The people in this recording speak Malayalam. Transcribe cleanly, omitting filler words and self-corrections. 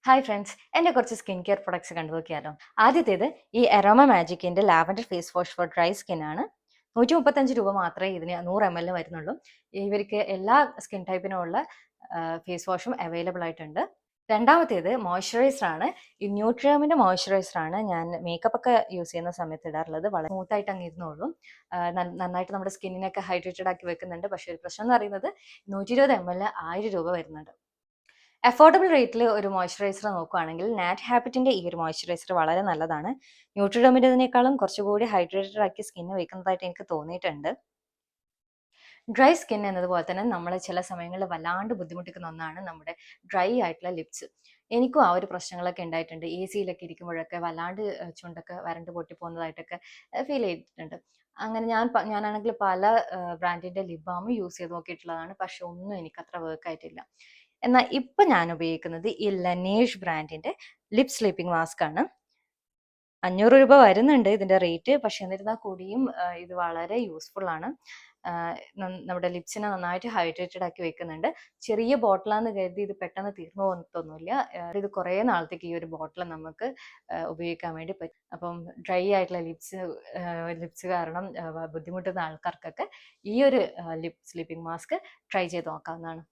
ഹായ് ഫ്രണ്ട്സ്, എൻ്റെ കുറച്ച് സ്കിൻ കെയർ പ്രൊഡക്ട്സ് കണ്ടു നോക്കിയാലോ. ആദ്യത്തേത് ഈ അരോമ മാജിക്കിൻ്റെ lavender face wash for dry skin ആണ്. 135 രൂപ മാത്രമേ ഇതിന് 100 ml വരുന്നുള്ളൂ. ഇവർക്ക് എല്ലാ സ്കിൻ ടൈപ്പിനും ഉള്ള ഫേസ് വാഷും അവൈലബിൾ ആയിട്ടുണ്ട്. രണ്ടാമത്തേത് മോയ്സ്ചറൈസർ ആണ്. ഈ ന്യൂട്രിയമിൻ്റെ മോയ്സ്ചറൈസർ ആണ് ഞാൻ മേക്കപ്പ് ഒക്കെ യൂസ് ചെയ്യുന്ന സമയത്ത് ഇടാറുള്ളത്. വളരെ സ്മൂത്തായിട്ട് അങ്ങ് ഇരുന്നോളും. നന്നായിട്ട് നമ്മുടെ സ്കിന്നിനൊക്കെ ഹൈഡ്രേറ്റഡ് ആക്കി വെക്കുന്നുണ്ട്. പക്ഷേ ഒരു പ്രശ്നം എന്ന് പറയുന്നത് 120 ml 1000 രൂപ വരുന്നുണ്ട്. അഫോർഡബിൾ റേറ്റിൽ ഒരു മോയ്സ്ചറൈസർ നോക്കുകയാണെങ്കിൽ നാറ്റ് ഹാബിറ്റിന്റെ ഈ ഒരു മോയ്സ്ചറൈസർ വളരെ നല്ലതാണ്. ന്യൂട്രിഡമിൻ്റെതിനേക്കാളും കുറച്ചുകൂടി ഹൈഡ്രേറ്റഡ് ആക്കി സ്കിന്ന് വെക്കുന്നതായിട്ട് എനിക്ക് തോന്നിയിട്ടുണ്ട്. ഡ്രൈ സ്കിൻ എന്നതുപോലെ തന്നെ നമ്മൾ ചില സമയങ്ങളിൽ വല്ലാണ്ട് ബുദ്ധിമുട്ടിക്കുന്ന ഒന്നാണ് നമ്മുടെ ഡ്രൈ ആയിട്ടുള്ള ലിപ്സ്. എനിക്കും ആ ഒരു പ്രശ്നങ്ങളൊക്കെ ഉണ്ടായിട്ടുണ്ട്. എ സിയിലൊക്കെ ഇരിക്കുമ്പോഴൊക്കെ വല്ലാണ്ട് ചുണ്ടൊക്കെ വരണ്ട് പൊട്ടിപ്പോകുന്നതായിട്ടൊക്കെ ഫീൽ ചെയ്തിട്ടുണ്ട്. അങ്ങനെ ഞാനാണെങ്കിൽ പല ബ്രാൻഡിന്റെ ലിപ് ബാം യൂസ് ചെയ്ത് നോക്കിയിട്ടുള്ളതാണ്. പക്ഷെ ഒന്നും എനിക്ക് അത്ര വർക്ക് ആയിട്ടില്ല. എന്നാൽ ഇപ്പം ഞാൻ ഉപയോഗിക്കുന്നത് ഈ ലനേഷ് ബ്രാൻഡിന്റെ ലിപ് സ്ലീപ്പിംഗ് മാസ്ക് ആണ്. 500 രൂപ വരുന്നുണ്ട് ഇതിന്റെ റേറ്റ്. പക്ഷെ എന്നിരുന്നാൽ കൂടിയും ഇത് വളരെ യൂസ്ഫുൾ ആണ്. നമ്മുടെ ലിപ്സിനെ നന്നായിട്ട് ഹൈഡ്രേറ്റഡ് ആക്കി വെക്കുന്നുണ്ട്. ചെറിയ ബോട്ടിലാന്ന് കരുതി ഇത് പെട്ടെന്ന് തീർന്നു പോകുന്നൊന്നുമില്ല. ഇത് കുറേ നാളത്തേക്ക് ഈ ഒരു ബോട്ടിൽ നമുക്ക് ഉപയോഗിക്കാൻ വേണ്ടി പറ്റും. അപ്പം ഡ്രൈ ആയിട്ടുള്ള ലിപ്സ് കാരണം ബുദ്ധിമുട്ടുന്ന ആൾക്കാർക്കൊക്കെ ഈ ഒരു ലിപ് സ്ലീപ്പിംഗ് മാസ്ക് ട്രൈ ചെയ്ത് നോക്കാവുന്നതാണ്.